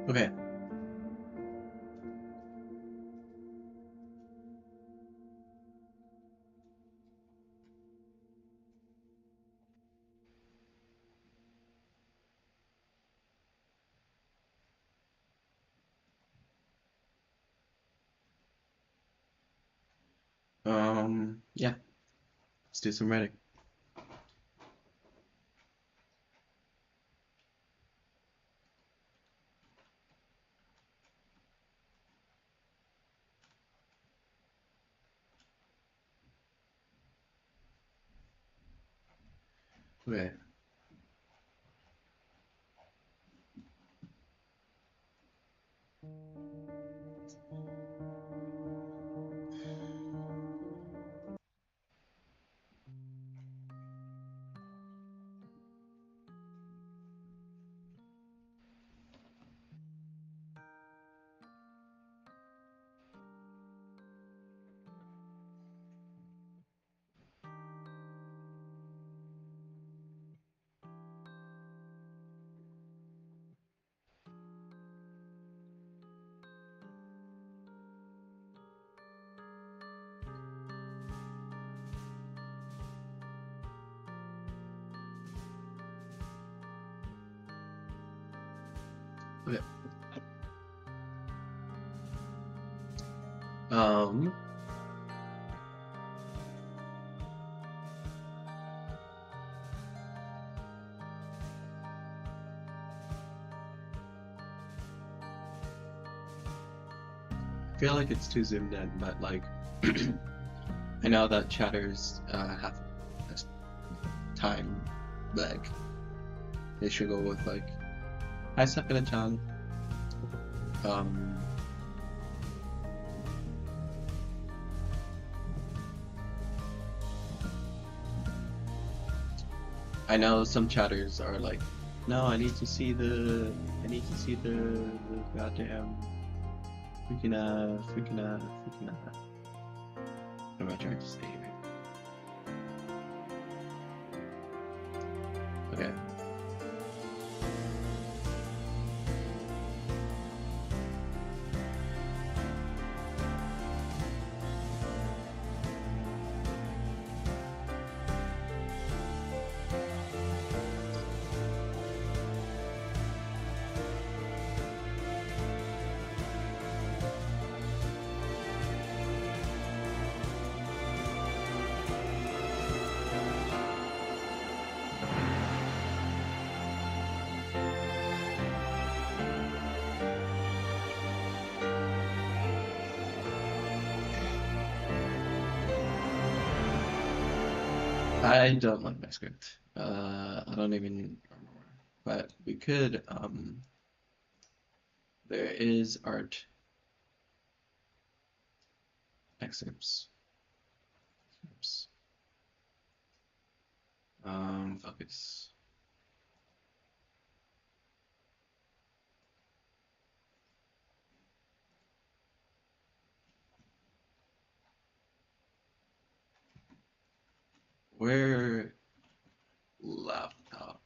Okay. Yeah, let's do some writing. Okay. Okay. Um, I feel like it's too zoomed in, but like, I know that chatters have a time lag. They should go with like, hi Sakura-chan. Um, I know some chatters are like, no, I need to see the goddamn freaking. What am I trying to say here? Okay. I don't like my script. I don't even remember. But we could, there is art excerpts. Oops. Focus. Where laptop?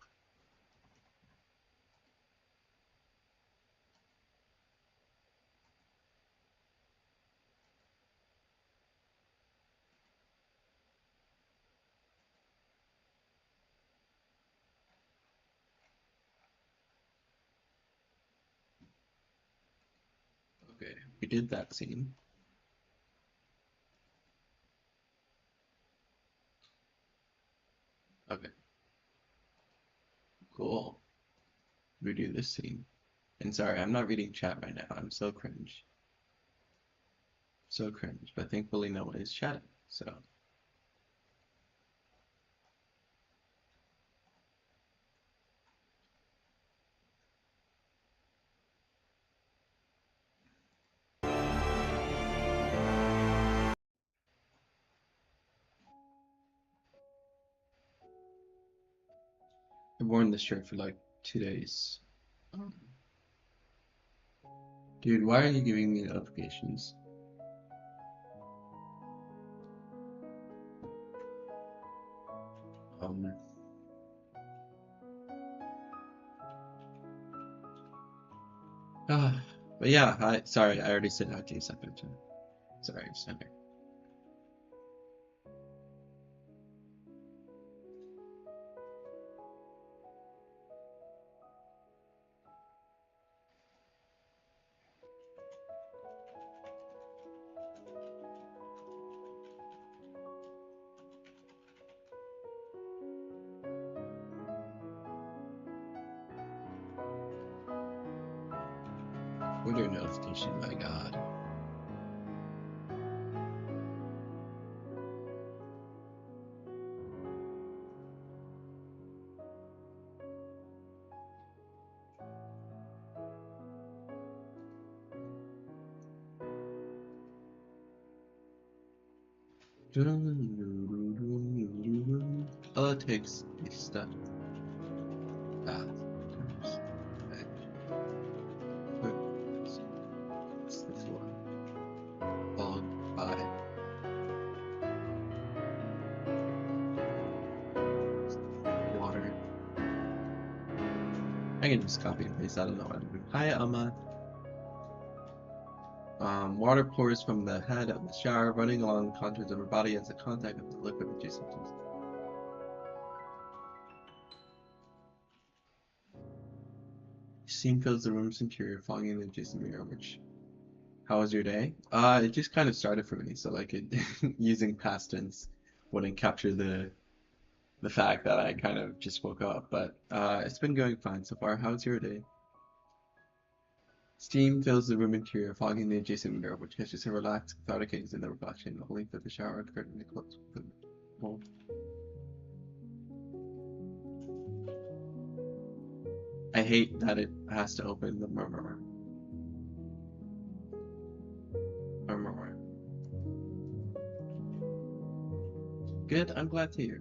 Okay, we did that scene. Okay, cool. We do this scene. And sorry, I'm not reading chat right now. I'm so cringe. So cringe. But thankfully no one is chatting. So I've worn this shirt for like 2 days. Um, Dude, why are you giving me notifications? Um, But yeah, sorry, I already said hi to you separate time. Sorry, sorry. Order notification, my god. All it takes is stuff. Bath. Bed. Foot. It's the floor. Followed by water. I can just copy and paste. I don't know what I'm doing. Hi, Amma. Water pours from the head of the shower, running along the contours of her body as the contact of the liquid reduces. Steam fills the room's interior, fogging the adjacent mirror. How was your day? It just kind of started for me, so like it using past tense wouldn't capture the fact that I kind of just woke up, but it's been going fine so far. How's your day? Steam fills the room interior, fogging the adjacent mirror, which catches a relaxed, cathartic gaze in the reflection, only for the shower curtain to close with a bolt. I hate that it has to open the murmur. Murmur. Good, I'm glad to hear.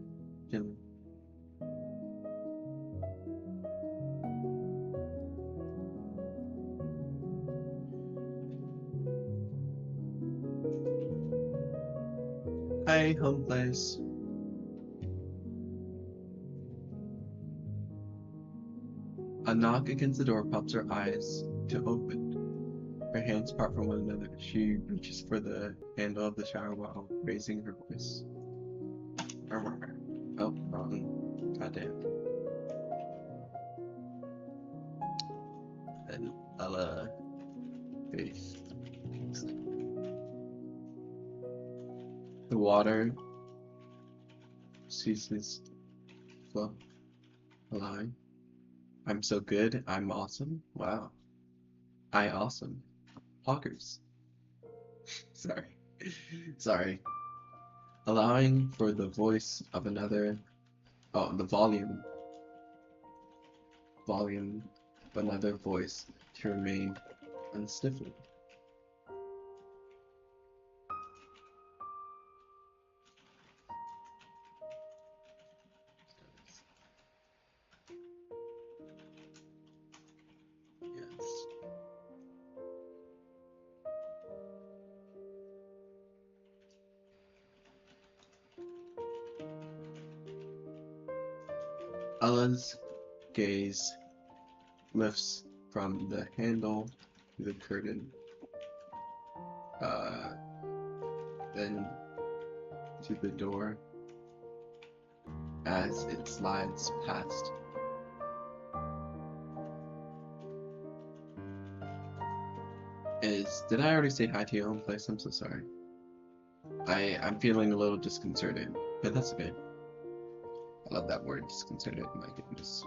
Jim. Hi, home place. A knock against the door prompts her eyes to open. Her hands part from one another. She reaches for the handle of the shower while raising her voice. Murmur. Oh, wrong. Goddamn. And Ella face. The water ceases flow. Allowing. I'm so good. I'm awesome. Wow. I awesome. Hawkers. Sorry. Sorry. Allowing for the voice of another. Oh, the volume. Volume of another voice to remain unsniffled. Yes. Ella's gaze lifts from the handle to the curtain, then to the door as it slides past. Did I already say hi to your own place? I'm so sorry. I'm feeling a little disconcerted, but that's okay. I love that word, disconcerted, my goodness.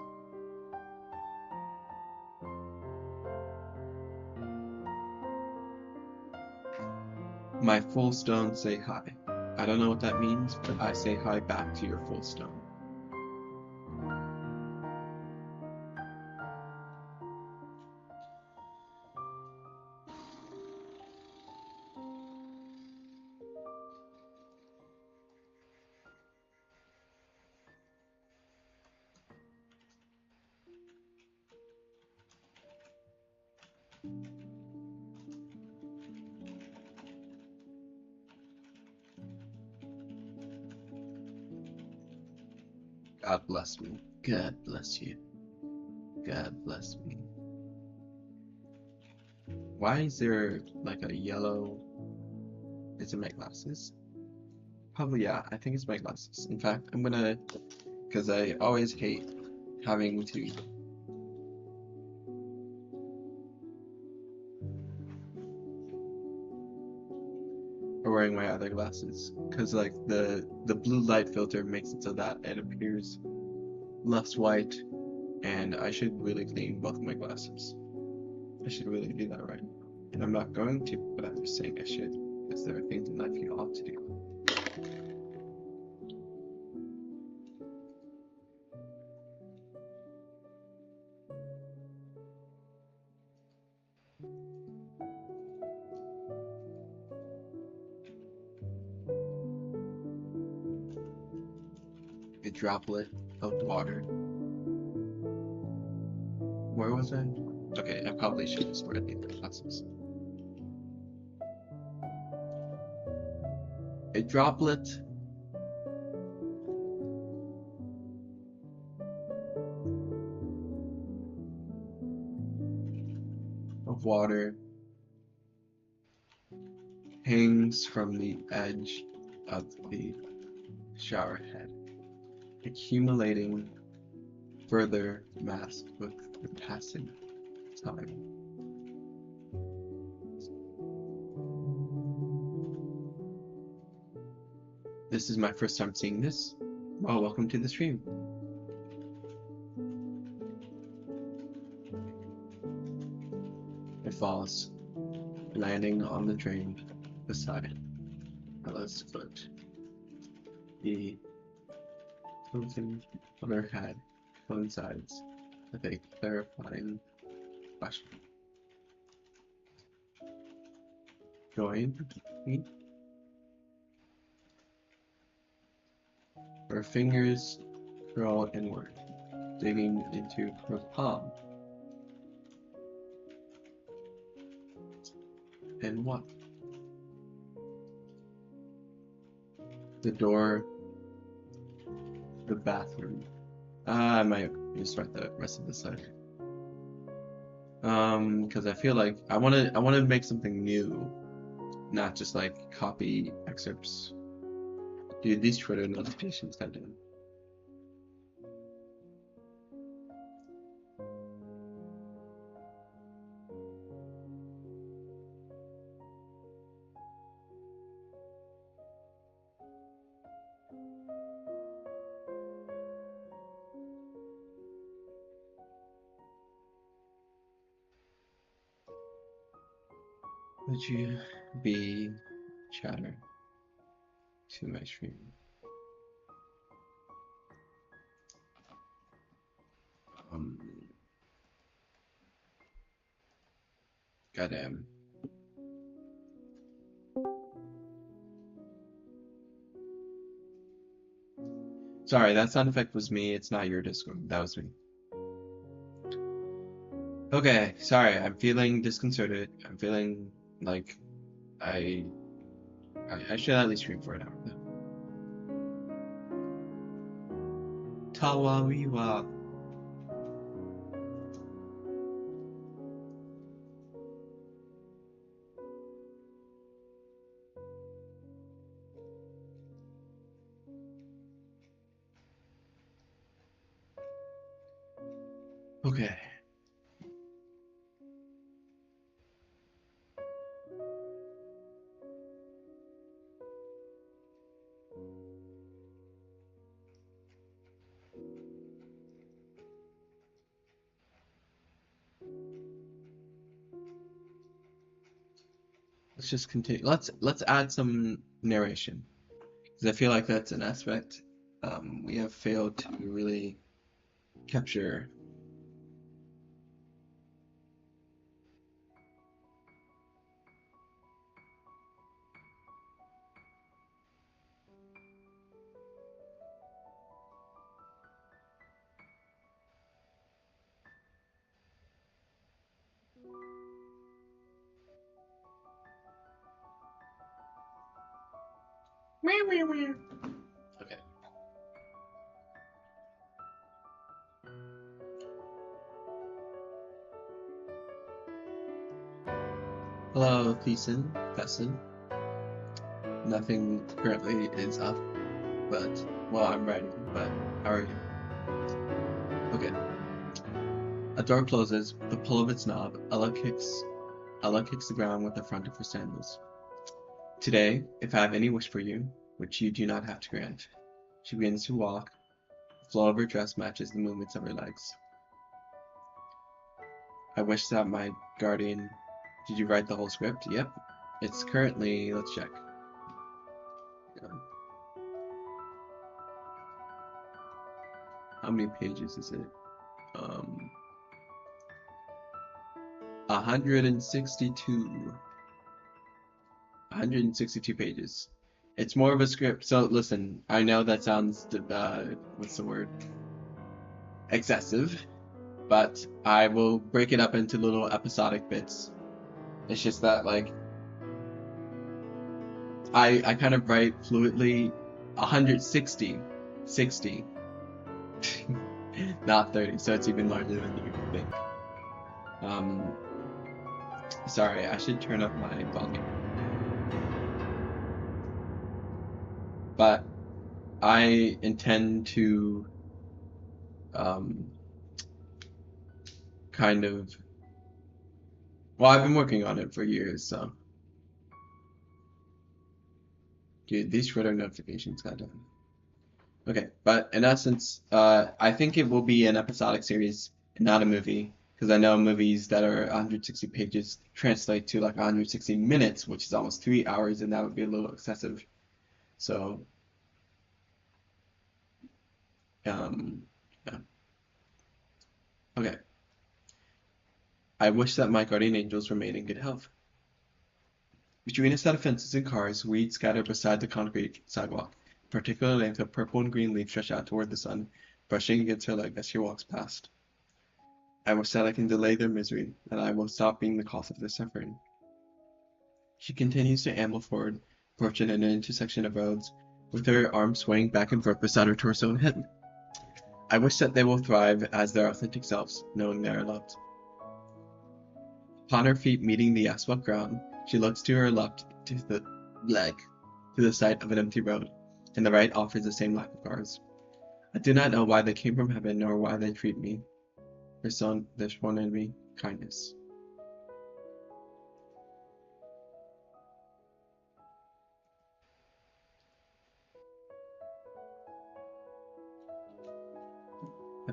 My full stone say hi. I don't know what that means, but I say hi back to your full stone. God bless me. God bless you. God bless me. Why is there like a yellow? Is it my glasses? Probably, yeah, I think it's my glasses. In fact, I'm gonna, because I always hate having to or wearing my other glasses, because like the blue light filter makes it so that it appears less white, and I should really clean both of my glasses. I should really do that right. And I'm not going to, but I'm just saying I should, because there are things in life you ought to do. A droplet of water. Where was I? Okay, I probably should just wear the glasses. A droplet of water hangs from the edge of the shower head, accumulating further mass with the passing time. This is my first time seeing this. Well, welcome to the stream. It falls, landing on the drain beside Ella's foot. The clothing on her head coincides with a clarifying question. Join me. Her fingers curl inward, digging into her palm. And what? The door, the bathroom. I might just write the rest of the side. Because I feel like I wanna make something new, not just like copy excerpts. Dude, these Twitter notifications got done. Would you be chatter to my stream? Goddamn. Sorry, that sound effect was me. It's not your Discord. That was me. Okay, sorry. I'm feeling disconcerted. I'm feeling like I should at least stream for an hour though. Tawawiwa. Okay. Let's just continue. Let's add some narration, because I feel like that's an aspect we have failed to really capture. Okay. Hello, Thesson. Nothing currently is up, but, well, I'm writing, but how are you? Okay. A door closes with a pull of its knob. Ella kicks the ground with the front of her sandals. Today, if I have any wish for you, which you do not have to grant, she begins to walk. The flow of her dress matches the movements of her legs. I wish that my guardian... Did you write the whole script? Yep. It's currently... Let's check. How many pages is it? 162. 162 pages. It's more of a script. So listen, I know that sounds, what's the word? Excessive, but I will break it up into little episodic bits. It's just that, like, I kind of write fluidly. 160. 60. Not 30, so it's even larger than you think. Sorry, I should turn up my volume. But I intend to kind of, well, I've been working on it for years, so. Dude, these Twitter notifications got done. Okay, but in essence, I think it will be an episodic series and not a movie, because I know movies that are 160 pages translate to like 160 minutes, which is almost 3 hours, and that would be a little excessive. So, yeah. Okay. I wish that my guardian angels remain in good health. Between a set of fences and cars, weeds scattered beside the concrete sidewalk. A particular length of purple and green leaves stretch out toward the sun, brushing against her leg as she walks past. I wish that I can delay their misery, that I will stop being the cause of their suffering. She continues to amble forward, approaching an intersection of roads, with her arms swaying back and forth beside her torso and head. I wish that they will thrive as their authentic selves, knowing they are loved. Upon her feet meeting the asphalt ground, she looks to her left to the side of an empty road, and the right offers the same lack of cars. I do not know why they came from heaven, nor why they treat me. There's one in me, kindness.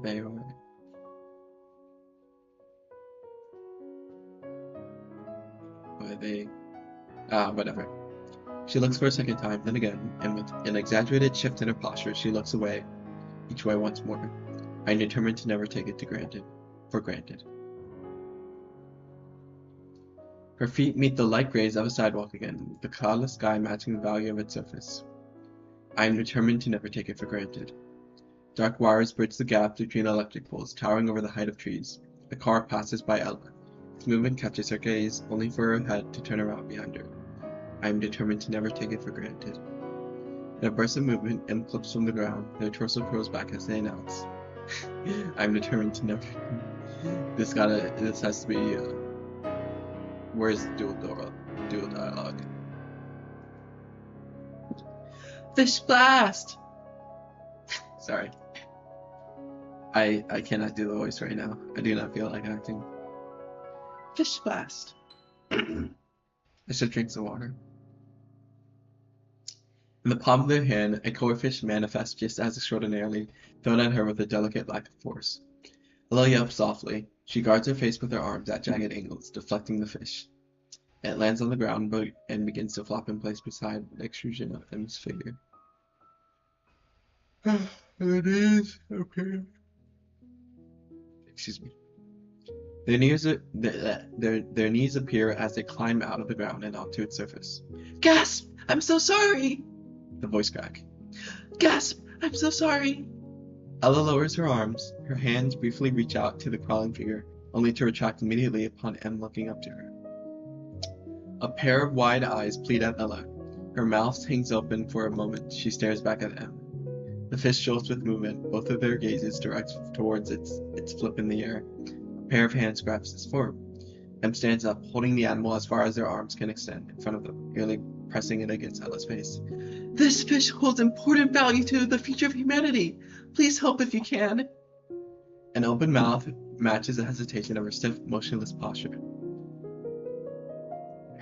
They are. Whatever. She looks for a second time, then again, and with an exaggerated shift in her posture, she looks away, each way once more. I am determined to never take it for granted. Her feet meet the light grays of a sidewalk again, the cloudless sky matching the value of its surface. I am determined to never take it for granted. Dark wires bridge the gap between electric poles, towering over the height of trees. A car passes by Ella. Its movement catches her gaze, only for her head to turn around behind her. I am determined to never take it for granted. In a burst of movement, M flips from the ground, their torso curls back as they announce. I am determined to never... This has to be, where's dual dialogue? Fish blast! Sorry. I cannot do the voice right now. I do not feel like acting. Fish blast. I should drink some water. In the palm of their hand, a koi fish manifests just as extraordinarily, thrown at her with a delicate lack of force. Ella yelps softly. She guards her face with her arms at jagged angles, deflecting the fish. It lands on the ground and begins to flop in place beside the extrusion of M's figure. It is okay. Excuse me. Their knees appear as they climb out of the ground and onto its surface. Gasp! I'm so sorry! The voice crack. Gasp! I'm so sorry! Ella lowers her arms. Her hands briefly reach out to the crawling figure, only to retract immediately upon M looking up to her. A pair of wide eyes plead at Ella. Her mouth hangs open for a moment. She stares back at M. The fish jolts with movement, both of their gazes direct towards its flip in the air. A pair of hands grasps its form. Em stands up, holding the animal as far as their arms can extend in front of them, nearly pressing it against Ella's face. This fish holds important value to the future of humanity. Please help if you can. An open mouth matches the hesitation of her stiff, motionless posture.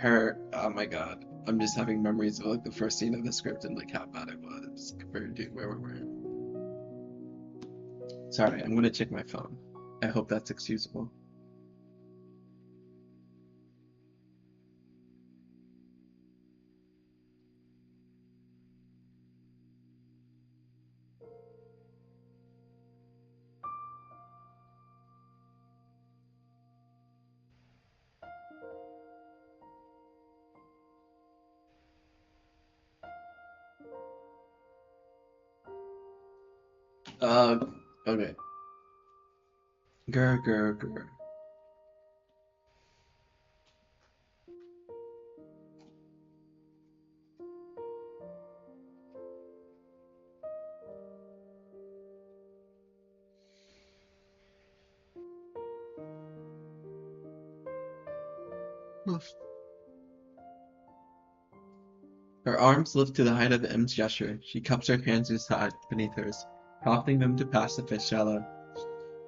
Oh my god. I'm just having memories of like the first scene of the script and like how bad it was compared to where we were. Sorry, I'm gonna check my phone. I hope that's excusable. Okay. Grr. Her arms lift to the height of M's gesture. She cups her hands aside beneath hers, prompting them to pass the fish shallow.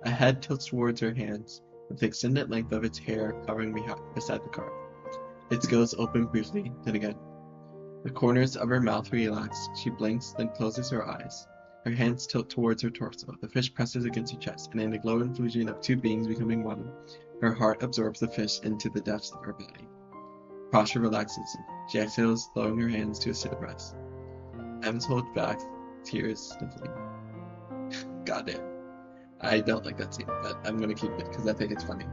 A head tilts towards her hands, with the extended length of its hair covering beside the carp. Its gills open briefly, then again. The corners of her mouth relax. She blinks, then closes her eyes. Her hands tilt towards her torso. The fish presses against her chest, and in a glowing fusion of two beings becoming one, her heart absorbs the fish into the depths of her body. Posture relaxes. She exhales, lowering her hands to a sit rest. Ems holds back, tears sniffling. Goddamn. I don't like that scene, but I'm gonna keep it because I think it's funny.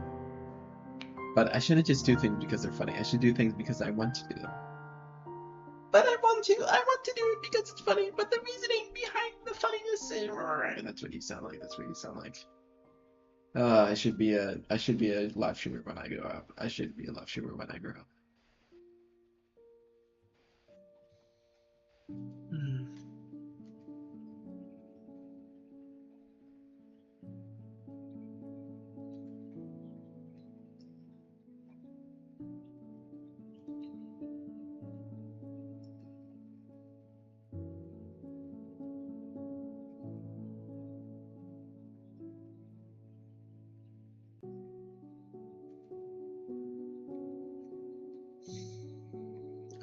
But I shouldn't just do things because they're funny. I should do things because I want to do them. But I want to do it because it's funny, but the reasoning behind the funniness is... That's what you sound like. I should be a live streamer when I grow up.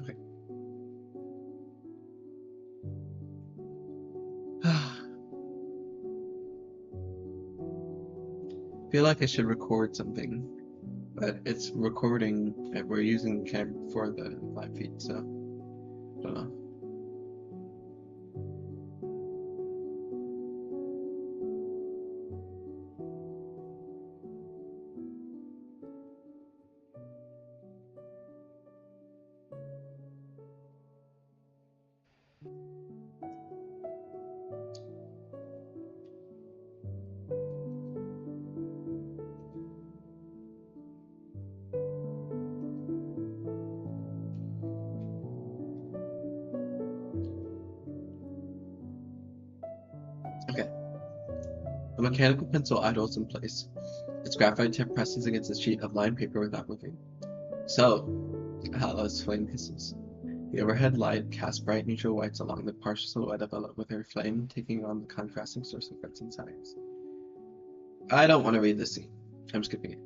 Okay. I feel like I should record something, but it's recording, and we're using the camera for the live feed, so I don't know. Okay. The mechanical pencil idles in place. Its graphite tip presses against a sheet of lined paper without moving. So, Hala's flame hisses. The overhead light casts bright neutral whites along the partial silhouette of Ella, with her flame taking on the contrasting source of reds and sides. I don't want to read this scene. I'm skipping it.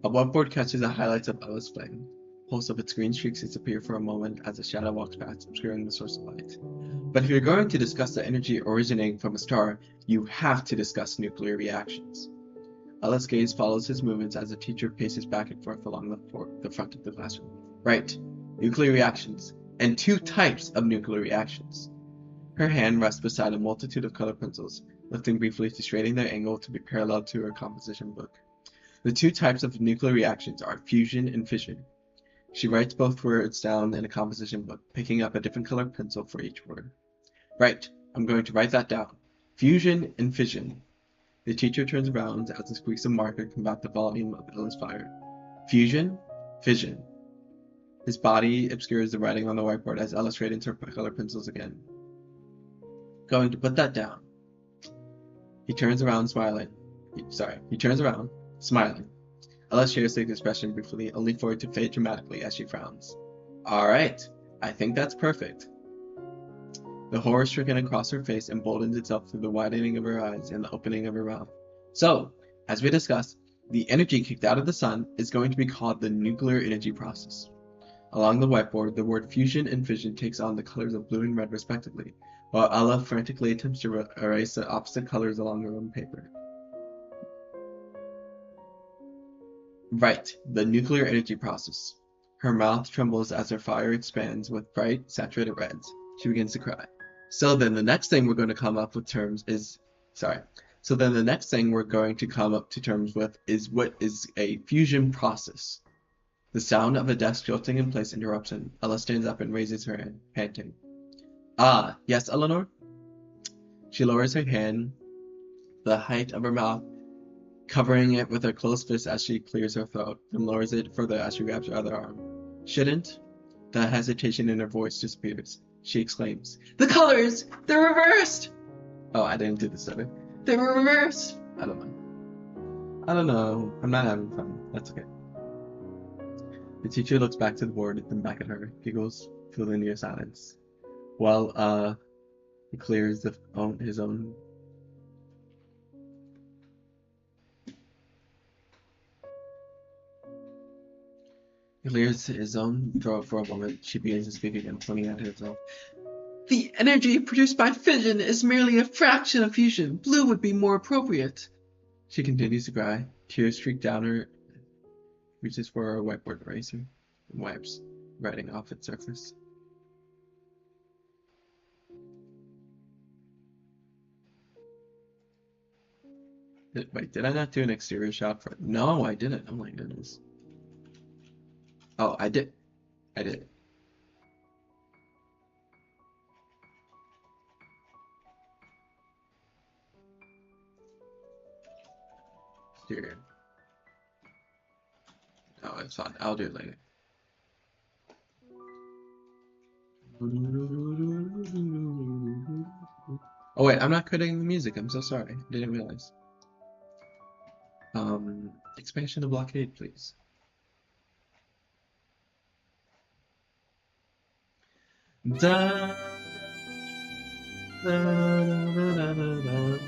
A whiteboard catches the highlights of Ella's flame. Pulse of its green streaks disappear for a moment as a shadow walks past, obscuring the source of light. But if you're going to discuss the energy originating from a star, you have to discuss nuclear reactions. Ella's gaze follows his movements as the teacher paces back and forth along the front of the classroom. Right, nuclear reactions, and two types of nuclear reactions. Her hand rests beside a multitude of color pencils, lifting briefly to straighten their angle to be parallel to her composition book. The two types of nuclear reactions are fusion and fission. She writes both words down in a composition book, picking up a different colored pencil for each word. Right, I'm going to write that down. Fusion and fission. The teacher turns around as the squeaks of marker combat the volume of Ella's fire. Fusion, fission. His body obscures the writing on the whiteboard as Ella straightens her color pencils again. Going to put that down. He turns around smiling. He turns around, smiling. Ella shares the expression briefly, only for it to fade dramatically as she frowns. Alright, I think that's perfect. The horror stricken across her face emboldens itself through the widening of her eyes and the opening of her mouth. So, as we discussed, the energy kicked out of the sun is going to be called the nuclear energy process. Along the whiteboard, the word fusion and fission takes on the colors of blue and red respectively, while Ella frantically attempts to erase the opposite colors along her own paper. Right, the nuclear energy process. Her mouth trembles as her fire expands with bright, saturated reds. She begins to cry. So then the next thing we're going to come up with terms is, sorry. So then the next thing we're going to come up to terms with is what is a fusion process. The sound of a desk jolting in place interrupts him. Ella stands up and raises her hand, panting. Ah, yes, Eleanor? She lowers her hand, the height of her mouth covering it with her closed fist as she clears her throat, and lowers it further as she grabs her other arm. Shouldn't? The hesitation in her voice disappears. She exclaims, "The colors! They're reversed!" Oh, I didn't do this stutter. They were reversed! I don't know. I don't know. I'm not having fun. That's okay. The teacher looks back to the board, then back at her, giggles, filling near silence. While, he clears his own. He clears his own throat for a moment. She begins to speak again, pointing at herself. The energy produced by fission is merely a fraction of fusion. Blue would be more appropriate. She continues to cry. Tears streak down her, reaches for her whiteboard eraser, and wipes, writing off its surface. Wait, did I not do an exterior shot for it? No, I didn't. Oh my goodness. Oh, I did. I did. Exterior. Oh, it's fine. I'll do it later. Oh wait, I'm not cutting the music. I'm so sorry. I didn't realize. Expansion of blockade, please. Da, da, da, da, da, da.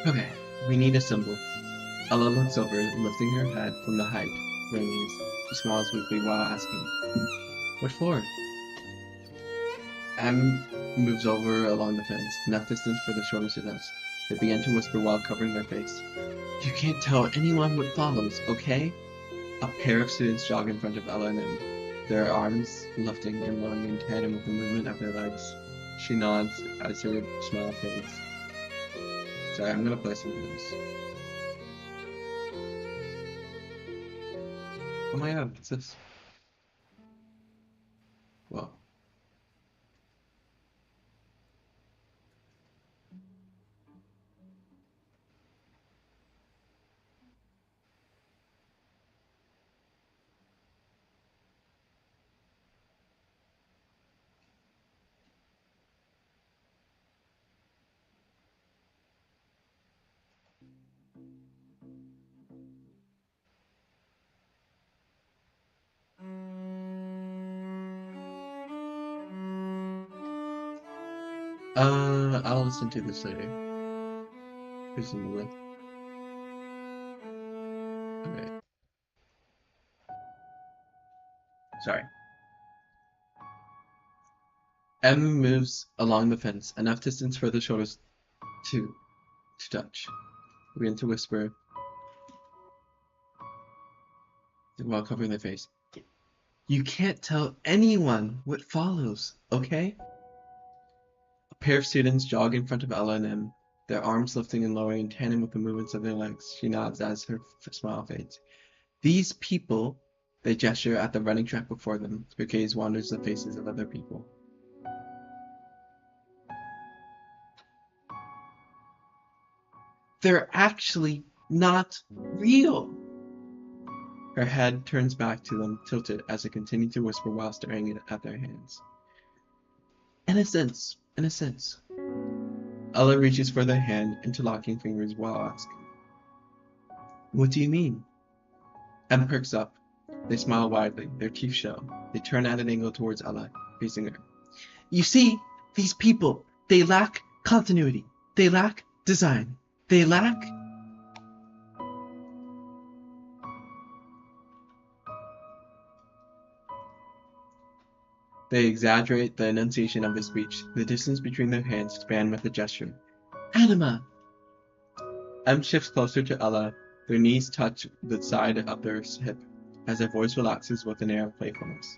Okay, we need a symbol. Ella looks over, lifting her head from the height of her knees. She smiles weakly while asking, "What for?" Em moves over along the fence, enough distance for the shortest of us. They begin to whisper while covering their face. You can't tell anyone what follows, okay? A pair of students jog in front of Ella and them, their arms lifting and lowering in tandem with the movement of their legs. She nods as her smile fades. Sorry, I'm gonna play some of this. Oh my god, what's this? Well, I'll listen to this later. Presumably. Okay, sorry. M moves along the fence, enough distance for the shoulders to touch. We begin to whisper while covering their face. You can't tell anyone what follows, okay? A pair of students jog in front of Ella and M, their arms lifting and lowering in tandem with the movements of their legs. She nods as her smile fades. These people, they gesture at the running track before them. Their gaze wanders the faces of other people. They're actually not real. Her head turns back to them, tilted as they continue to whisper while staring at their hands. In a sense. Ella reaches for their hand, interlocking fingers while asking, what do you mean? M perks up. They smile widely, their teeth show. They turn at an angle towards Ella, facing her. You see, these people, they lack continuity. They lack design. They lack... They exaggerate the enunciation of his speech. The distance between their hands expand with a gesture. Anima! M shifts closer to Ella. Their knees touch the side of their hip as their voice relaxes with an air of playfulness.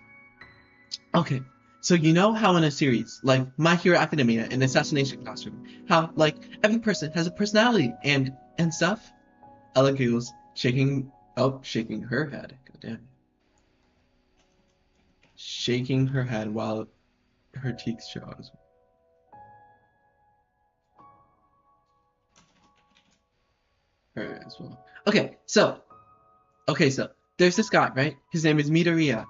Okay, so you know how in a series, like My Hero Academia, an assassination classroom, how, like, every person has a personality and stuff? Ella giggles, shaking her head. God damn. Shaking her head while her cheeks show as well. Okay, so there's this guy, right? His name is Midoriya.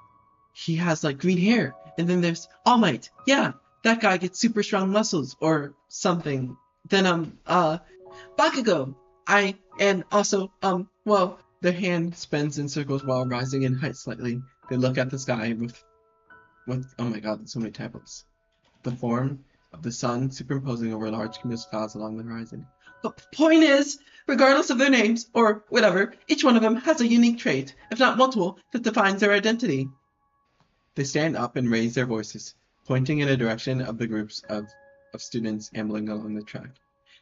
He has like green hair. And then there's All Might. Yeah, that guy gets super strong muscles or something. Then Bakugo. And also well, their hand spins in circles while rising in height slightly. They look at the sky with oh my god, there's so many typos. The form of the sun superimposing over large cumulus clouds along the horizon. But the point is, regardless of their names, or whatever, each one of them has a unique trait, if not multiple, that defines their identity. They stand up and raise their voices, pointing in a direction of the groups of students ambling along the track.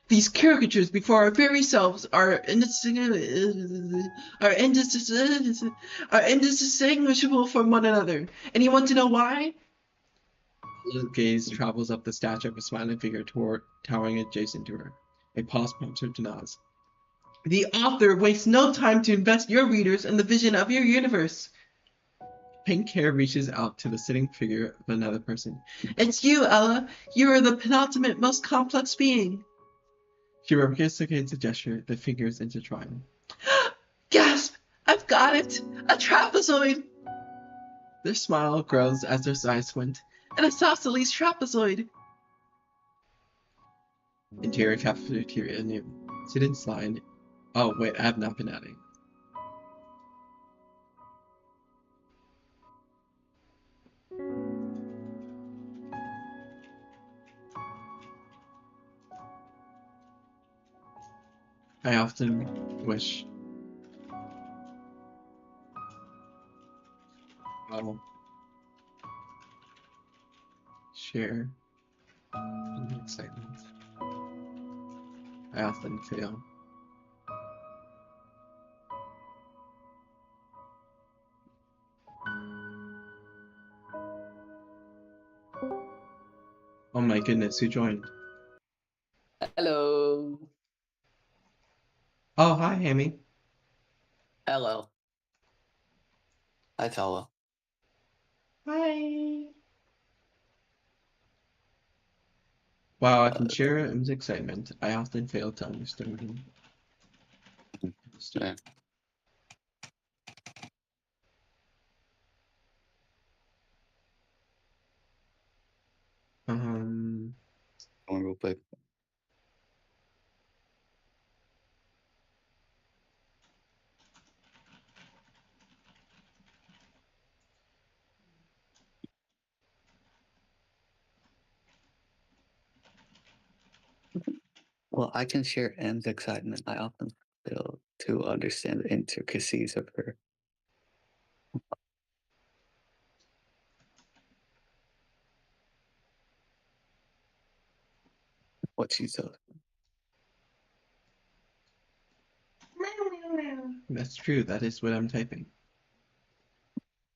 These caricatures before our very selves are indistinguishable from one another. And you want to know why? Ella's gaze travels up the statue of a smiling figure towering adjacent to her. A pause prompts her to nod. The author wastes no time to invest your readers in the vision of your universe. Pink hair reaches out to the sitting figure of another person. It's you, Ella. You are the penultimate, most complex being. She reciprocates a gesture, the fingers intertwine. Gasp! I've got it! A trapezoid! Their smile grows as their eyes squint. An isosceles trapezoid! Interior cafeteria new. Students line. Oh, wait, I have not been adding. I often wish. Share excitement. I often fail. Oh my goodness, who joined? Hello. Oh, hi, Amy. Hello. Hi, Tala. Hi. Wow, I can share M's excitement. I often fail to understand him. Yeah. Um, I want to go play. Well, I can share M's excitement. I often fail to understand the intricacies of her. what you said. That's true. That is what I'm typing.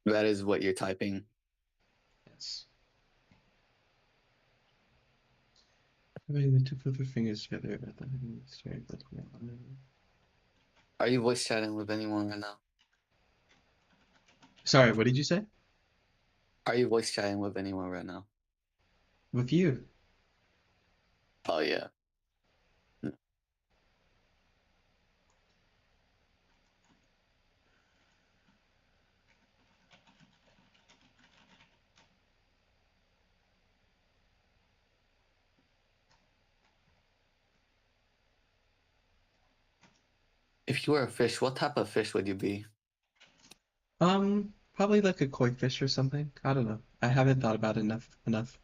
That is what you're typing. Yes. Having the tip of the fingers together at the straight. Are you voice chatting with anyone right now? Sorry, what did you say? Are you voice chatting with anyone right now? With you. Oh yeah. If you were a fish, what type of fish would you be? Probably like a koi fish or something. I don't know. I haven't thought about it enough.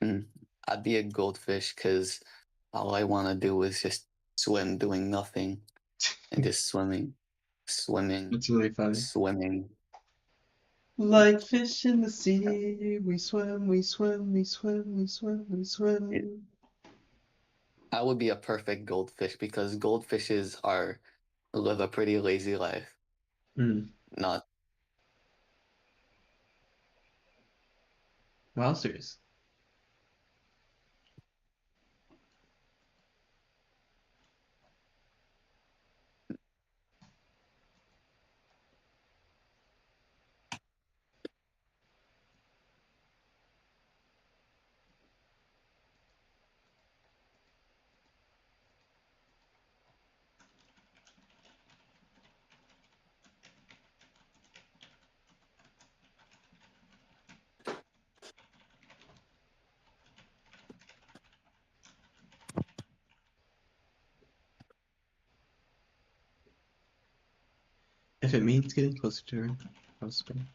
Mm, I'd be a goldfish because all I want to do is just swim, doing nothing, and just swimming, swimming, It's really funny. swimming. Like fish in the sea, we swim, we swim, we swim, we swim, we It, swim. I would be a perfect goldfish because goldfishes are live a pretty lazy life. Mm. Not Wowzers. If it means getting closer to her, I'll spin.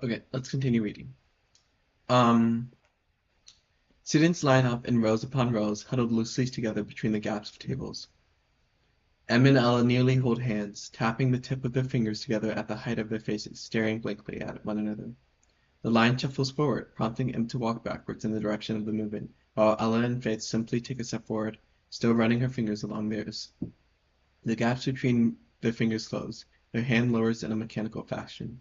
Okay, let's continue reading. Um, Students line up in rows upon rows, huddled loosely together between the gaps of tables. Em and Ella nearly hold hands, tapping the tip of their fingers together at the height of their faces, staring blankly at one another. The line shuffles forward, prompting Em to walk backwards in the direction of the movement, while Ella and Faith simply take a step forward, still running her fingers along theirs. The gaps between their fingers close, their hand lowers in a mechanical fashion.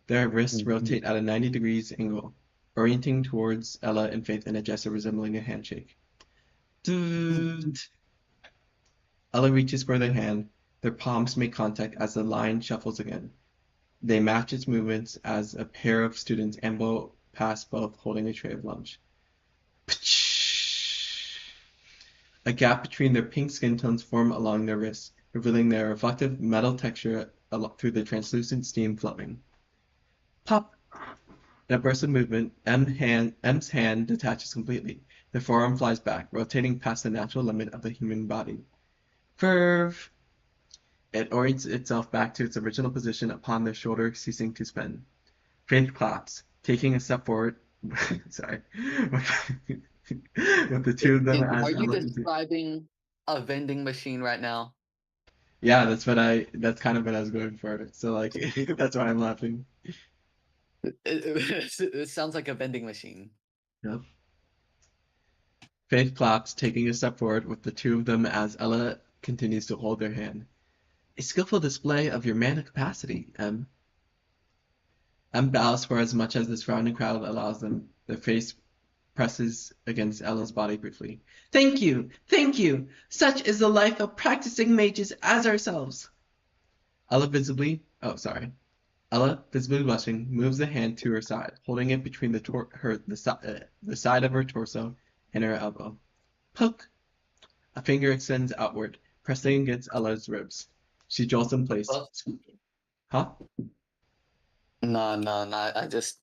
Their wrists Mhm. rotate at a 90 degrees angle, orienting towards Ella and Faith in a gesture resembling a handshake. Ella reaches for their hand. Their palms make contact as the line shuffles again. They match its movements as a pair of students amble past both holding a tray of lunch. A gap between their pink skin tones forms along their wrists, revealing their reflective metal texture through the translucent steam flowing. Pop! In a burst of movement, M's hand detaches completely. The forearm flies back, rotating past the natural limit of the human body. Verve! It orients itself back to its original position upon their shoulder, ceasing to spin. Faith claps, taking a step forward. Sorry. With the two of them Are as you Ella. describing a vending machine right now? Yeah, that's kind of what I was going for. So like that's why I'm laughing. It sounds like a vending machine. Yep. Faith claps, taking a step forward with the two of them as Ella continues to hold their hand. A skillful display of your mana capacity, M. M bows for as much as the surrounding crowd allows them. Their face presses against Ella's body briefly. Thank you! Thank you! Such is the life of practicing mages as ourselves! Ella visibly, oh sorry. Ella, visibly blushing, moves the hand to her side, holding it between the side of her torso and her elbow. Poke! A finger extends outward, pressing against Ella's ribs. She jolts in place. Oh, Huh? no, no, no. I just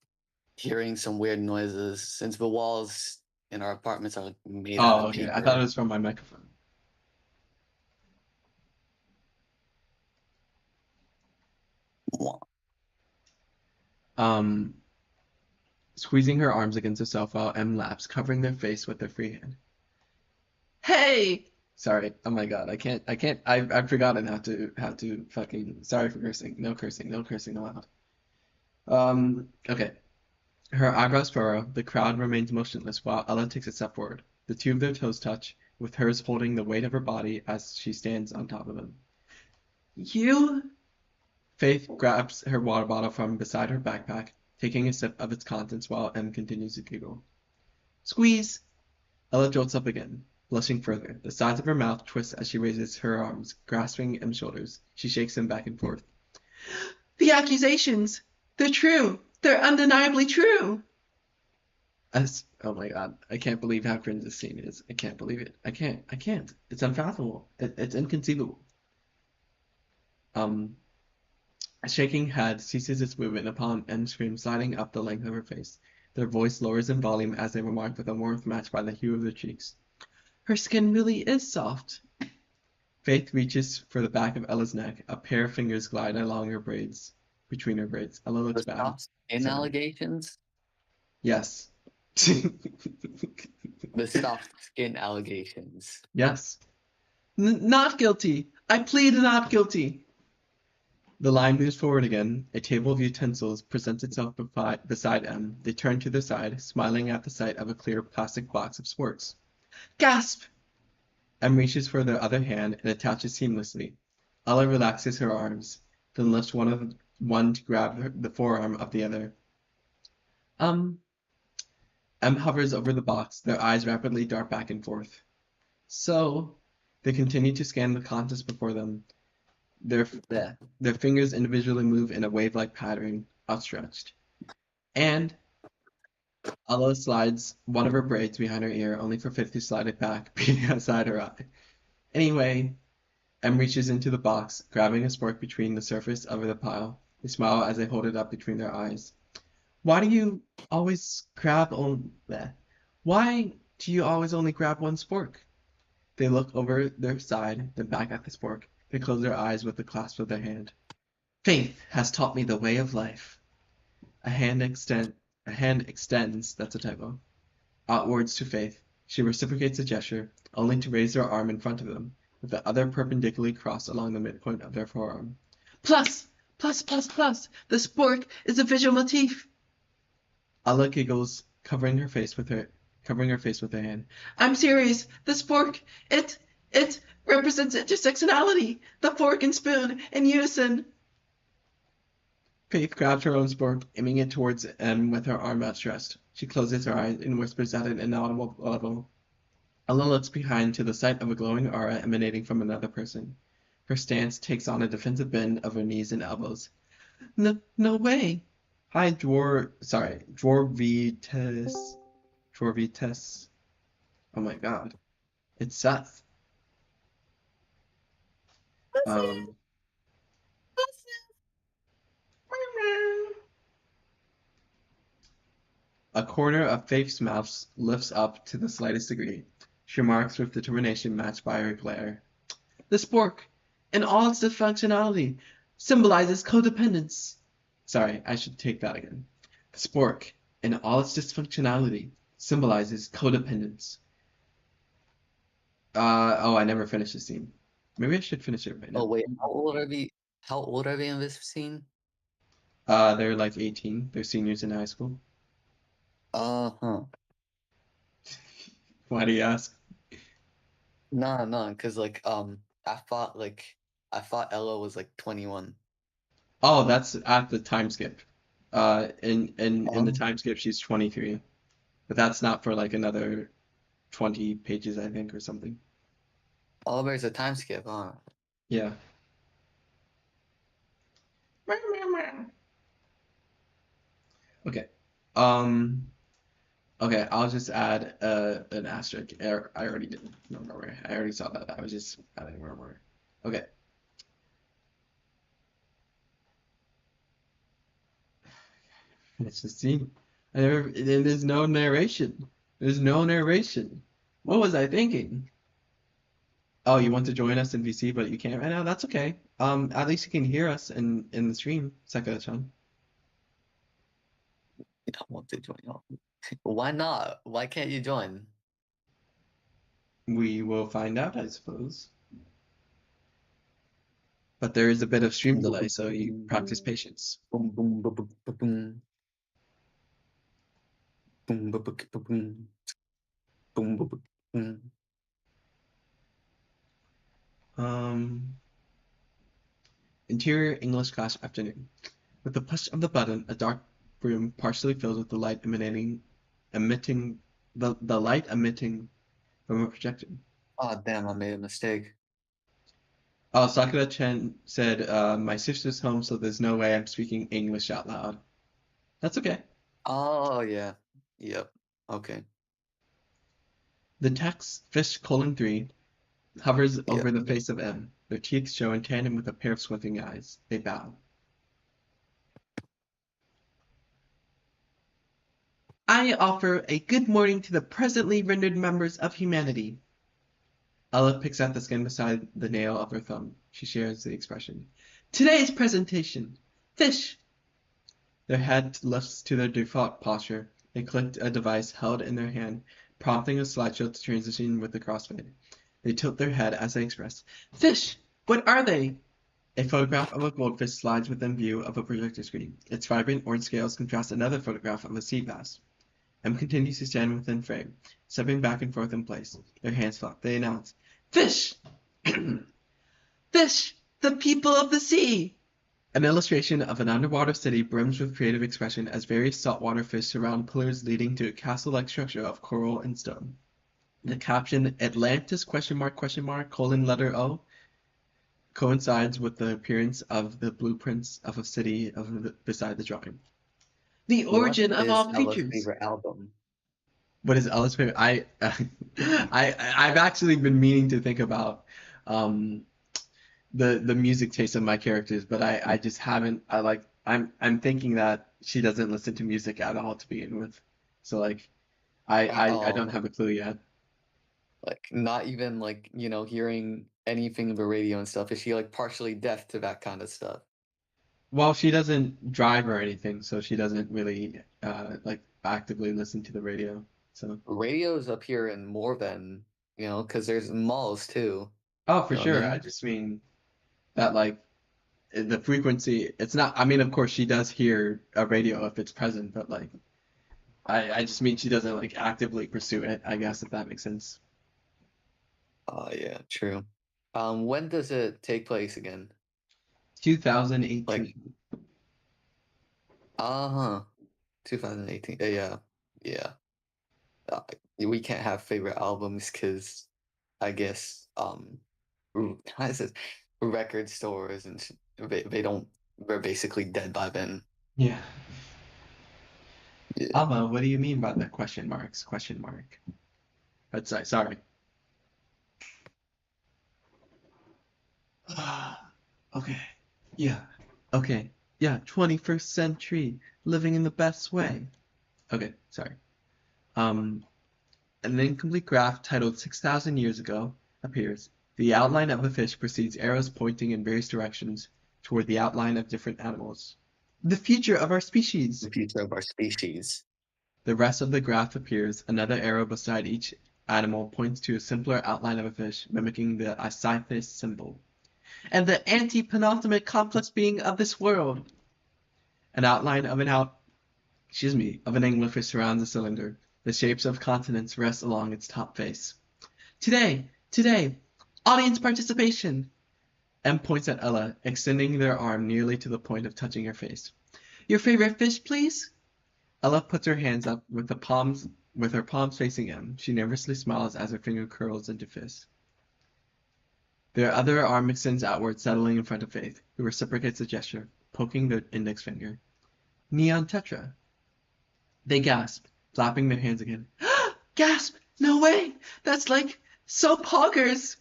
hearing some weird noises since the walls in our apartments are made out Oh, of okay. I thought it paper. was from my microphone. Um, Squeezing her arms against the sofa while M laps, covering their face with her free hand. Hey! Sorry. Oh my god. I've forgotten how to fucking. Sorry for cursing. No cursing. No cursing allowed. Okay. Her eyebrows furrow. The crowd remains motionless while Ella takes a step forward. The two of their toes touch, with hers holding the weight of her body as she stands on top of them. You? Faith grabs her water bottle from beside her backpack, taking a sip of its contents while M continues to giggle. Squeeze! Ella jolts up again, blushing further. The sides of her mouth twist as she raises her arms, grasping M's shoulders. She shakes them back and forth. The accusations! They're true! They're undeniably true! Oh my god, I can't believe how cringe this scene is. I can't believe it. I can't. It's unfathomable. It's inconceivable. Um, A shaking head ceases its movement upon M's scream sliding up the length of her face. Their voice lowers in volume as they remark with a warmth matched by the hue of their cheeks. Her skin really is soft. Faith reaches for the back of Ella's neck. A pair of fingers glide along her braids, between her braids. Ella looks The bad. soft skin Sorry. allegations? Yes. The soft skin allegations. Yes. Not guilty. I plead not guilty. The line moves forward again. A table of utensils presents itself beside M. They turn to their side, smiling at the sight of a clear plastic box of sporks. Gasp! M reaches for the other hand and attaches seamlessly. Ella relaxes her arms, then lifts one to grab the forearm of the other. Um. M hovers over the box, their eyes rapidly dart back and forth. So, they continue to scan the contents before them. Their fingers individually move in a wave-like pattern, outstretched. And Ella slides one of her braids behind her ear, only for Fifth to slide it back, beating outside her eye. Anyway, M reaches into the box, grabbing a spork between the surface of the pile. They smile as they hold it up between their eyes. Why do you always grab on Why do you always only grab one spork? They look over their side, then back at the spork. They close their eyes with the clasp of their hand. Faith has taught me the way of life. A hand extends, that's a typo, outwards to Faith. She reciprocates the gesture, only to raise her arm in front of them, with the other perpendicularly crossed along the midpoint of their forearm. Plus! Plus, plus, plus! The spork is a visual motif! Ella giggles, covering her face with her hand. I'm serious. The spork, it represents intersectionality. The fork and spoon in unison. Faith grabs her own spork, aiming it towards M with her arm outstretched. She closes her eyes and whispers at an inaudible level. Ella looks behind to the sight of a glowing aura emanating from another person. Her stance takes on a defensive bend of her knees and elbows. No way. Hi, Dwarvites. Dwarvites. Oh my god. It's Seth. Um, a corner of Faith's mouth lifts up to the slightest degree. She remarks with determination matched by her glare. The spork, in all its dysfunctionality, symbolizes codependence. Sorry, I should take that again. The spork, in all its dysfunctionality, symbolizes codependence. Oh, I never finished the scene. Maybe I should finish it right Oh now. wait, how old are we? How old are we in this scene? They're like 18. They're seniors in high school. Uh-huh. Why do you ask? No, because I thought Ella was like 21. Oh, that's at the time skip. In the Um, time skip, she's 23, but that's not for like another 20 pages, I think, or something. oh, there's a time skip, huh? Yeah. Okay. Um. Okay, I'll just add an asterisk. I already did. No, no worry. I already saw that. I was just adding more. Okay. Finish the scene. There's no narration. There's no narration. What was I thinking? Oh, you want to join us in VC, but you can't right now? That's okay. At least you can hear us in the stream, Sakura-chan. You don't want to join. Why not? Why can't you join? We will find out, I suppose. But there is a bit of stream delay, so you practice patience. Boom, boom, boom, boom, boom, boom. Boom, boom, boom, boom, boom. Boom, boom, boom, boom. Interior English class afternoon. With the push of the button, a dark room partially filled with the light emitting the light emitting from a projector. Oh, damn, I made a mistake. Oh, Sakura-chan said, my sister's home, so there's no way I'm speaking English out loud. That's okay. Oh, yeah. Yep. Okay. The text, fish:3, hovers Yep. over the face of M. Their teeth show in tandem with a pair of squinting eyes. They bow. I offer a good morning to the presently rendered members of humanity. Ella picks out the skin beside the nail of her thumb. She shares the expression. Today's presentation. Fish. Their head lifts to their default posture. They click a device held in their hand, prompting a slideshow to transition with the crossfade. They tilt their head as they express, Fish! What are they? A photograph of a goldfish slides within view of a projector screen. Its vibrant orange scales contrast another photograph of a sea bass. M continues to stand within frame, stepping back and forth in place. Their hands flop. They announce, Fish! Fish! The people of the sea! An illustration of an underwater city brims with creative expression as various saltwater fish surround pillars leading to a castle-like structure of coral and stone. The caption Atlantis letter O coincides with the appearance of the blueprints of a city beside the drawing. The What origin of is all Ella's creatures. favorite album? What is Ella's favorite? I've actually been meaning to think about um, the music taste of my characters, but I just haven't. I'm thinking that she doesn't listen to music at all to begin with, so like At I all. don't have a clue yet. Like, not even, like, hearing anything over radio and stuff. Is she, like, partially deaf to that kind of stuff? Well, she doesn't drive or anything, so she doesn't really like actively listen to the radio. So Radio's up here in more than, because there's malls too. oh, for You know what I sure. I mean? just mean that like the frequency. It's not. I mean, of course, she does hear a radio if it's present, but like I just mean she doesn't like actively pursue it, I guess, if that makes sense. Oh, yeah, true. When does it take place again? 2018. Like, uh-huh, 2018. Yeah, yeah. Uh, we can't have favorite albums because I guess how is it? Record stores and they don't. They're basically dead by then. Yeah. Yeah. Alma, what do you mean by the question marks? Question mark. That's sorry. Okay. Yeah. Okay. Yeah. 21st century, living in the best way. Okay. Sorry. Um, an incomplete graph titled 6,000 years ago appears. The outline of a fish precedes arrows pointing in various directions toward the outline of different animals. The future of our species. The future of our species. The rest of the graph appears. Another arrow beside each animal points to a simpler outline of a fish, mimicking the Sisyphus symbol. And the anti-penultimate complex being of this world. An outline of of an anglerfish surrounds the cylinder. The shapes of continents rest along its top face. Today, audience participation. M points at Ella, extending their arm nearly to the point of touching her face. Your favorite fish, please? Ella puts her hands up with her palms facing M. She nervously smiles as her finger curls into fist. Their other arm extends outward, settling in front of Faith, who reciprocates the gesture, poking the index finger. Neon Tetra. They gasp, flapping their hands again. Gasp! No way! That's like so poggers!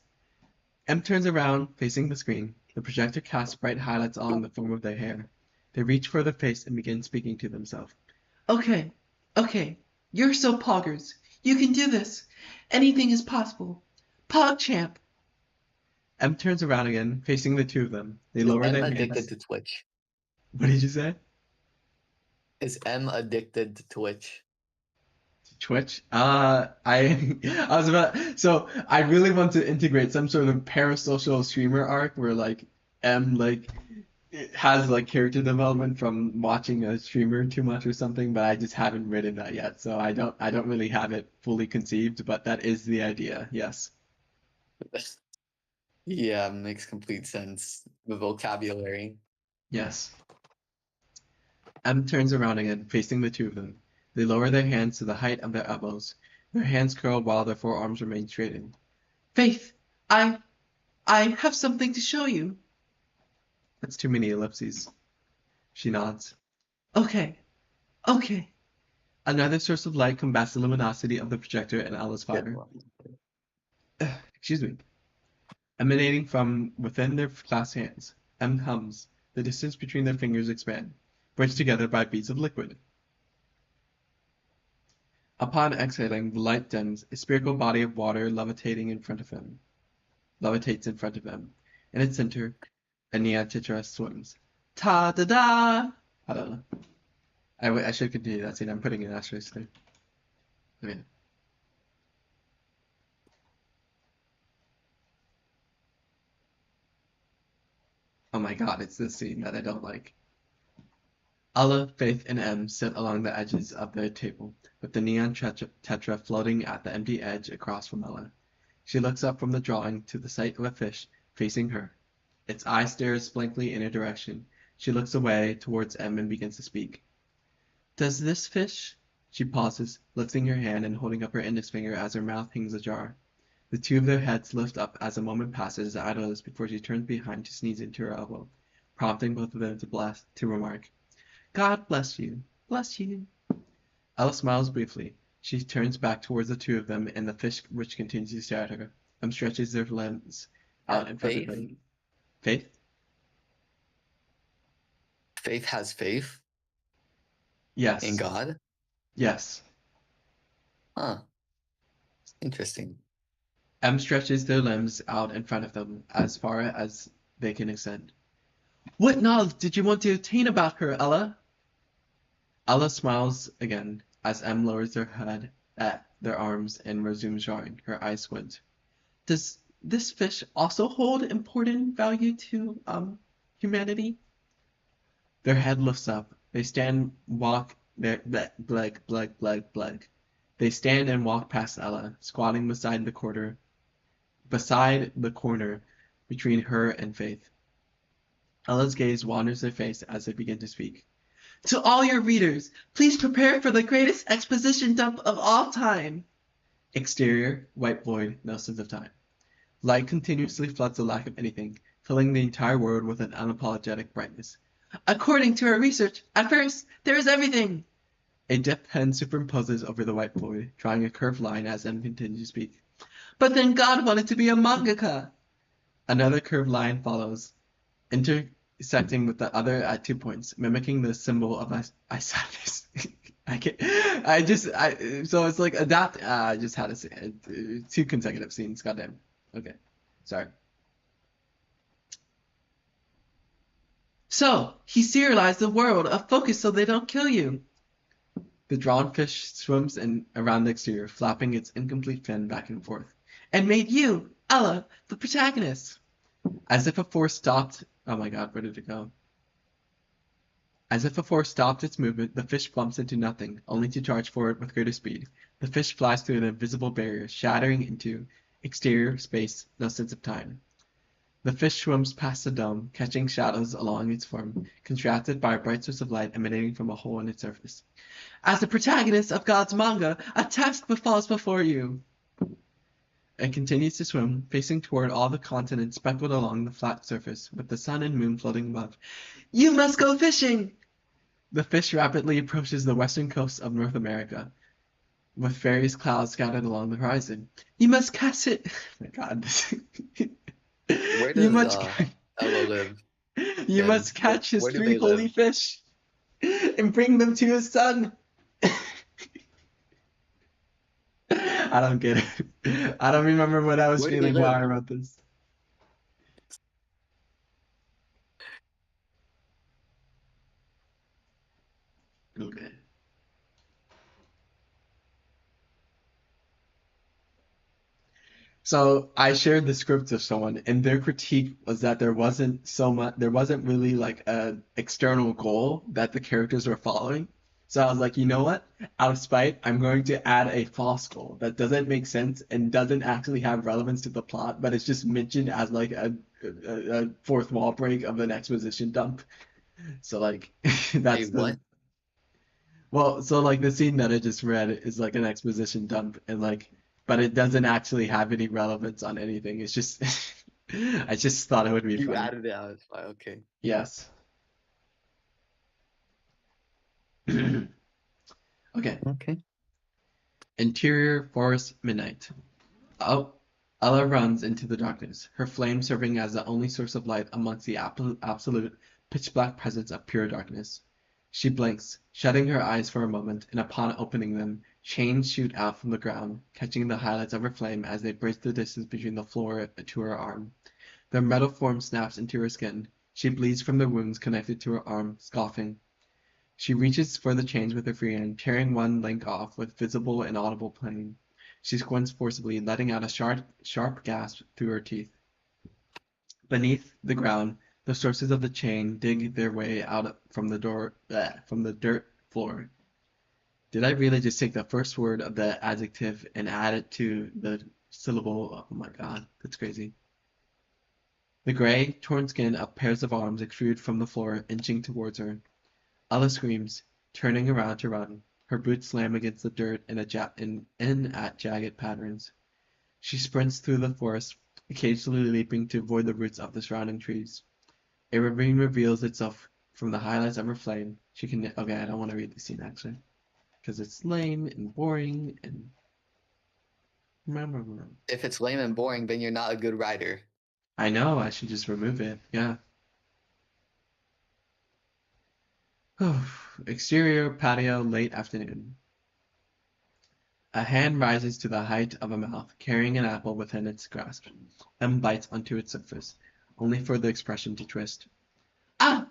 M turns around, facing the screen. The projector casts bright highlights on the form of their hair. They reach for their face and begin speaking to themselves. Okay, Okay, you're so poggers. You can do this. Anything is possible. PogChamp. M turns around again, facing the two of them. They Is lower M their addicted hands. to Twitch? What did you say? Is M addicted to Twitch? Twitch. I was about. So I really want to integrate some sort of parasocial streamer arc where like M like it has like character development from watching a streamer too much or something, but I just haven't written that yet. So I don't really have it fully conceived, but that is the idea. Yes. Yeah, makes complete sense. The vocabulary. Yes. M turns around again, facing the two of them. They lower their hands to the height of their elbows, their hands curled while their forearms remain straightened. Faith, I I have something to show you. That's too many ellipses. She nods. Okay, okay. Another source of light combats the luminosity of the projector and Ella's Good fire. one. Excuse me. Emanating from within their clasped hands. M hums. The distance between their fingers expand, bridged together by beads of liquid. Upon exhaling, the light dims, a spherical body of water levitates in front of them. In its center, a neon tetra swims. Ta-da-da! I don't know. I should continue that scene. I'm putting an asterisk there. Okay. Oh my god, it's this scene that I don't like. Ella, Faith, and M sit along the edges of their table, with the neon tetra floating at the empty edge across from Ella. She looks up from the drawing to the sight of a fish facing her. Its eye stares blankly in her direction. She looks away towards M and begins to speak. Does this fish? She pauses, lifting her hand and holding up her index finger as her mouth hangs ajar. The two of their heads lift up as a moment passes idleness before she turns behind to sneeze into her elbow, prompting both of them to remark, God bless you. Bless you. Ella smiles briefly. She turns back towards the two of them and the fish which continues to stare at her, and stretches their limbs out in front of Faith? them. Faith? Faith has faith Yes. in God? Yes. Huh. Interesting. M stretches their limbs out in front of them as far as they can extend. What knowledge did you want to obtain about her, Ella? Ella smiles again as M lowers their head at their arms and resumes drawing. Her eyes squint. Does this fish also hold important value to humanity? Their head lifts up. They stand walk their bleg. They stand and walk past Ella, squatting beside the corner between her and Faith. Ella's gaze wanders their face as they begin to speak. To all your readers, please prepare for the greatest exposition dump of all time. Exterior, white void, no sense of time. Light continuously floods the lack of anything, filling the entire world with an unapologetic brightness. According to our research, at first, there is everything. A dip pen superimposes over the white void, drawing a curved line as M continues to speak. But then God wanted to be a mangaka. Another curved line follows, intersecting with the other at 2 points, mimicking the symbol of Isidis. So it's like adapt. I just had to say it. 2 consecutive scenes. Goddamn. Okay. Sorry. So, he serialized the world of focus so they don't kill you. The drawn fish swims around the exterior, flapping its incomplete fin back and forth. And made you, Ella, the protagonist. As if a force stopped. Oh my god, where did it go? As if a force stopped its movement, the fish bumps into nothing, only to charge forward with greater speed. The fish flies through an invisible barrier, shattering into exterior space, no sense of time. The fish swims past the dome, catching shadows along its form, contrasted by a bright source of light emanating from a hole in its surface. As the protagonist of God's manga, a task falls before you. It continues to swim, facing toward all the continents speckled along the flat surface, with the sun and moon floating above. You must go fishing! The fish rapidly approaches the western coast of North America, with various clouds scattered along the horizon. You must catch it. Oh my god. Where You does must Ella live? You And must catch his where do 3 they holy live? fish and bring them to his son. I don't get it. I don't remember what I was Where do you feeling while live? I wrote this. Okay. So I shared the script with someone, and their critique was that there wasn't really like a external goal that the characters were following. So I was like, you know what? Out of spite, I'm going to add a false goal that doesn't make sense and doesn't actually have relevance to the plot, but it's just mentioned as like a fourth wall break of an exposition dump. So like A that's the what? well, so like the scene that I just read is like an exposition dump and like but it doesn't actually have any relevance on anything. It's just I just thought it would be You funny. added it out. It's fine. Okay. Yes. Okay. Okay. Interior forest midnight. Oh, Ella runs into the darkness, her flame serving as the only source of light amongst the absolute pitch black presence of pure darkness. She blinks, shutting her eyes for a moment, and upon opening them, chains shoot out from the ground, catching the highlights of her flame as they bridge the distance between the floor to her arm. Their metal form snaps into her skin. She bleeds from the wounds connected to her arm, scoffing. She reaches for the chains with her free hand, tearing one link off with visible and audible pain. She squints forcibly, letting out a sharp gasp through her teeth. Beneath the ground, the sources of the chain dig their way out from the dirt floor. Did I really just take the first word of the adjective and add it to the syllable? Oh my god, that's crazy. The gray, torn skin of pairs of arms extrude from the floor, inching towards her. Ella screams, turning around to run. Her boots slam against the dirt in at jagged patterns. She sprints through the forest, occasionally leaping to avoid the roots of the surrounding trees. A ravine reveals itself from the highlights of her flame. Okay, I don't want to read the scene actually, because it's lame and boring and. If it's lame and boring, then you're not a good writer. I know, I should just remove it. Yeah. Exterior patio, late afternoon. A hand rises to the height of a mouth, carrying an apple within its grasp, and bites onto its surface, only for the expression to twist. Ah!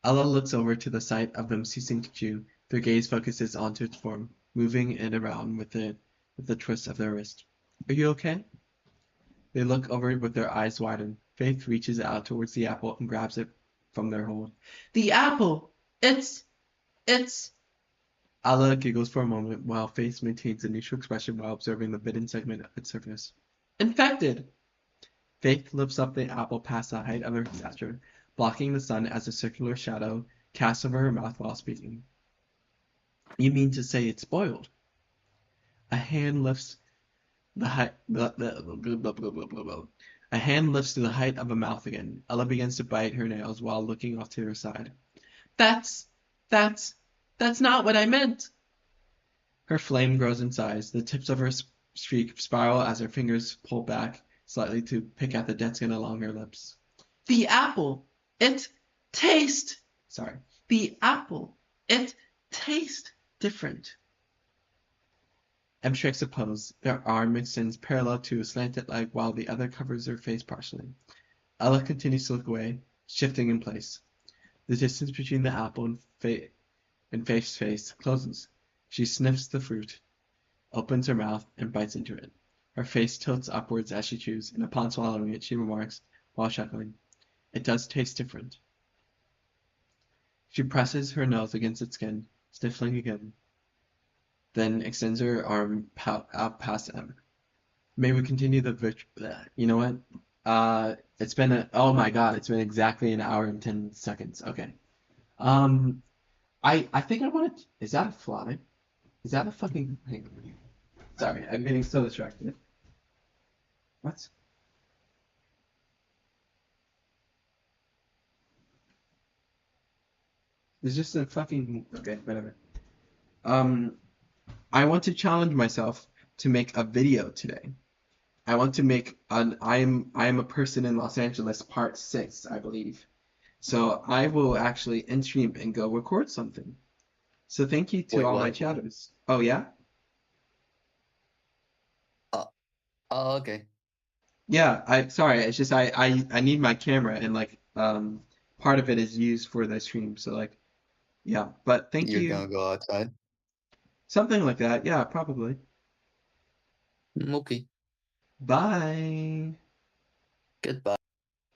Ella looks over to the sight of them ceasing to chew. Their gaze focuses onto its form, moving it around with the twist of their wrist. Are you okay? They look over with their eyes widened. Faith reaches out towards the apple and grabs it from their hold. The apple! It's Allah giggles for a moment while Faith maintains a neutral expression while observing the bitten segment of its surface. Infected! Faith lifts up the apple past the height of her stature, blocking the sun as a circular shadow casts over her mouth while speaking. You mean to say it's spoiled? A hand lifts the height. A hand lifts to the height of a mouth again. Ella begins to bite her nails while looking off to her side. That's, that's, that's not what I meant. Her flame grows in size. The tips of her streak spiral as her fingers pull back slightly to pick at the dead skin along her lips. The apple! It tastes! Sorry. The apple! It tastes different. M strikes a pose. Their arm extends parallel to a slanted leg while the other covers her face partially. Ella continues to look away, shifting in place. The distance between the apple and Faith's face closes. She sniffs the fruit, opens her mouth, and bites into it. Her face tilts upwards as she chews, and upon swallowing it, she remarks, while chuckling, "It does taste different." She presses her nose against its skin, sniffling again, then extends her arm out past him. May we continue the You know what? Oh my god, it's been exactly an hour and 10 seconds. Okay. Um, I think I want to. Is that a fly? Is that a fucking. Hang on. Sorry, I'm getting so distracted. What? It's just a fucking. Okay, whatever. Um, I want to challenge myself to make a video today. I want to make an I am a person in Los Angeles part 6, I believe. So I will actually end stream and go record something. So thank you to Wait, all my what? chatters. Oh yeah? Oh, okay. Yeah, sorry, it's just I need my camera and like part of it is used for the stream. So like yeah, but thank You're you. gonna go outside. Something like that. Yeah, probably. Okay. Bye. Goodbye.